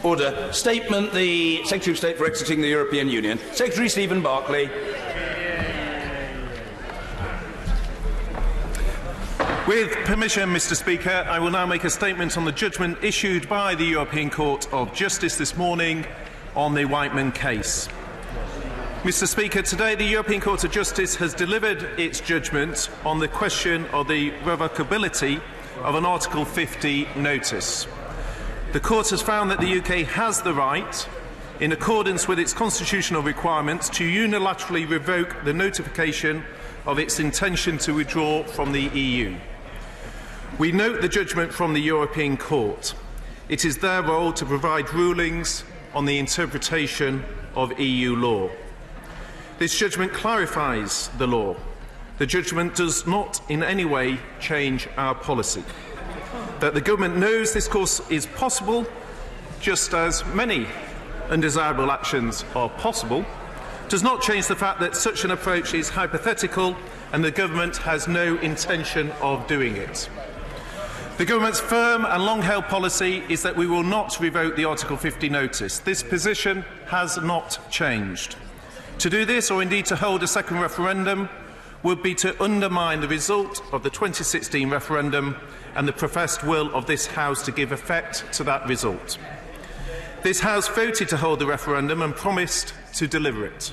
Order. Statement. The Secretary of State for exiting the European Union. Secretary Stephen Barclay. With permission, Mr. Speaker, I will now make a statement on the judgment issued by the European Court of Justice this morning on the Whiteman case. Mr. Speaker, today the European Court of Justice has delivered its judgment on the question of the revocability of an Article 50 notice. The Court has found that the UK has the right, in accordance with its constitutional requirements, to unilaterally revoke the notification of its intention to withdraw from the EU. We note the judgment from the European Court. It is their role to provide rulings on the interpretation of EU law. This judgment clarifies the law. The judgment does not in any way change our policy. That the government knows this course is possible, just as many undesirable actions are possible, does not change the fact that such an approach is hypothetical and the government has no intention of doing it. The government's firm and long-held policy is that we will not revoke the Article 50 notice. This position has not changed. To do this, or indeed to hold a second referendum, would be to undermine the result of the 2016 referendum and the professed will of this House to give effect to that result. This House voted to hold the referendum and promised to deliver it.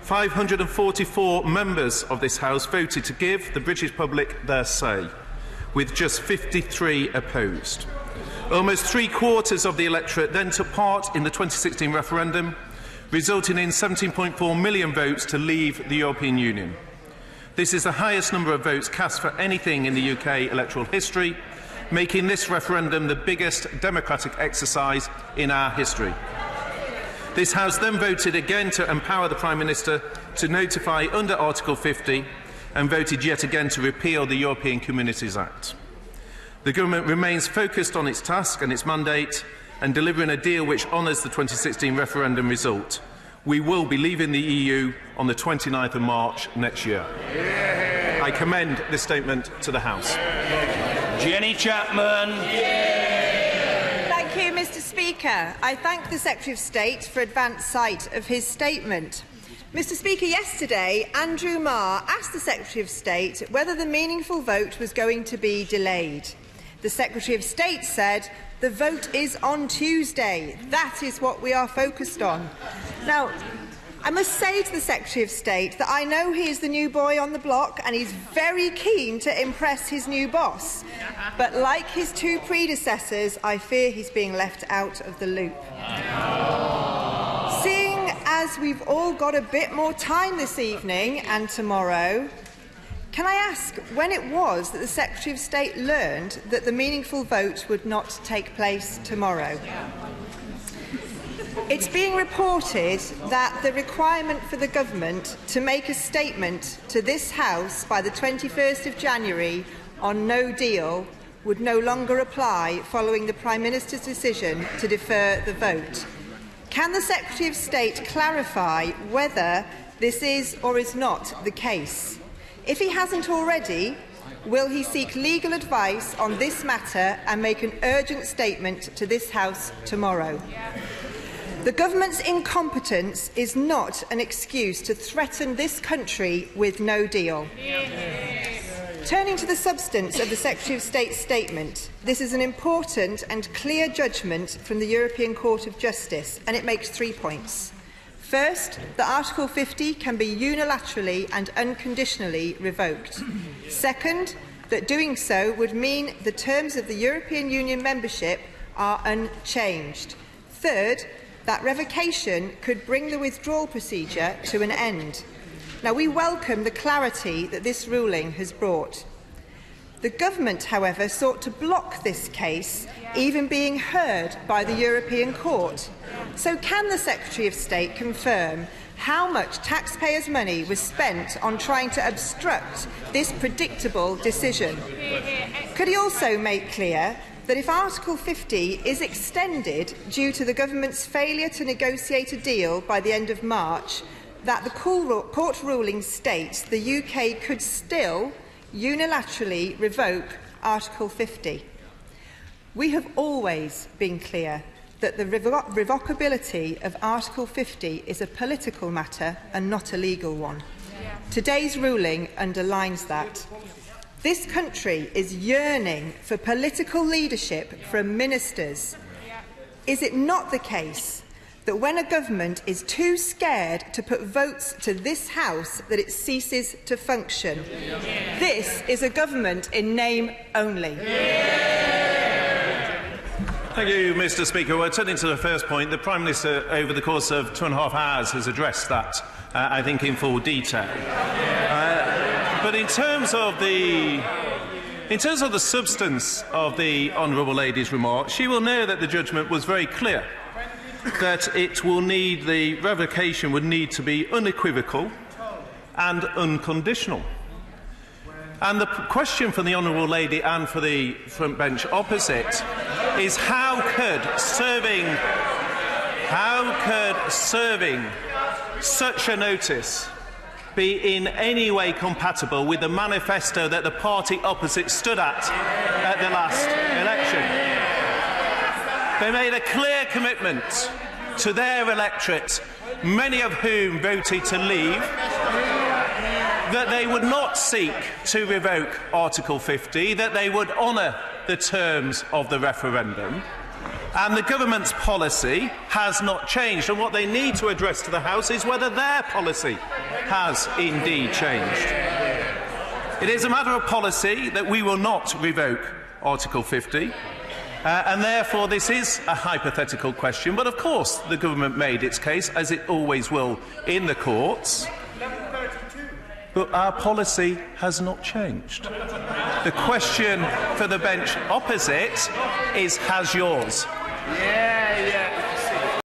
544 members of this House voted to give the British public their say, with just 53 opposed. Almost three-quarters of the electorate then took part in the 2016 referendum, resulting in 17.4 million votes to leave the European Union. This is the highest number of votes cast for anything in the UK electoral history, making this referendum the biggest democratic exercise in our history. This House then voted again to empower the Prime Minister to notify under Article 50 and voted yet again to repeal the European Communities Act. The government remains focused on its task and its mandate and delivering a deal which honours the 2016 referendum result. We will be leaving the EU on the 29th of March next year. I commend this statement to the House. Jenny Chapman. Thank you, Mr. Speaker. I thank the Secretary of State for advance sight of his statement. Mr. Speaker, yesterday Andrew Marr asked the Secretary of State whether the meaningful vote was going to be delayed. The Secretary of State said, "The vote is on Tuesday. That is what we are focused on." Now, I must say to the Secretary of State that I know he is the new boy on the block and he's very keen to impress his new boss. But like his two predecessors, I fear he's being left out of the loop. Seeing as we've all got a bit more time this evening and tomorrow, can I ask when it was that the Secretary of State learned that the meaningful vote would not take place tomorrow? It's being reported that the requirement for the government to make a statement to this House by the 21st of January on no deal would no longer apply following the Prime Minister's decision to defer the vote. Can the Secretary of State clarify whether this is or is not the case? If he hasn't already, will he seek legal advice on this matter and make an urgent statement to this House tomorrow? The government's incompetence is not an excuse to threaten this country with no deal. Turning to the substance of the Secretary of State's statement, this is an important and clear judgment from the European Court of Justice, and it makes 3 points. First, that Article 50 can be unilaterally and unconditionally revoked. Second, that doing so would mean the terms of the European Union membership are unchanged. Third, that revocation could bring the withdrawal procedure to an end. Now, we welcome the clarity that this ruling has brought. The government, however, sought to block this case, even being heard by the European Court. So can the Secretary of State confirm how much taxpayers' money was spent on trying to obstruct this predictable decision? Could he also make clear that if Article 50 is extended due to the government's failure to negotiate a deal by the end of March, that the court ruling states the UK could still unilaterally revoke Article 50? We have always been clear that the revocability of Article 50 is a political matter and not a legal one. Today's ruling underlines that. This country is yearning for political leadership from ministers. Is it not the case that when a government is too scared to put votes to this House that it ceases to function? This is a government in name only. Thank you, Mr. Speaker. Well, turning to the first point, the Prime Minister, over the course of 2.5 hours, has addressed that, I think, in full detail. But in terms of the substance of the Honourable Lady's remarks, she will know that the judgment was very clear, that the revocation would need to be unequivocal and unconditional. And the question for the Honourable Lady and for the front bench opposite is how could serving such a notice be in any way compatible with the manifesto that the party opposite stood at the last election? They made a clear commitment to their electorate, many of whom voted to leave, that they would not seek to revoke Article 50, that they would honour the terms of the referendum. And the government's policy has not changed. And what they need to address to the House is whether their policy has indeed changed. It is a matter of policy that we will not revoke Article 50. And therefore, this is a hypothetical question. But of course, the government made its case, as it always will, in the courts. But our policy has not changed. The question for the bench opposite is, has yours?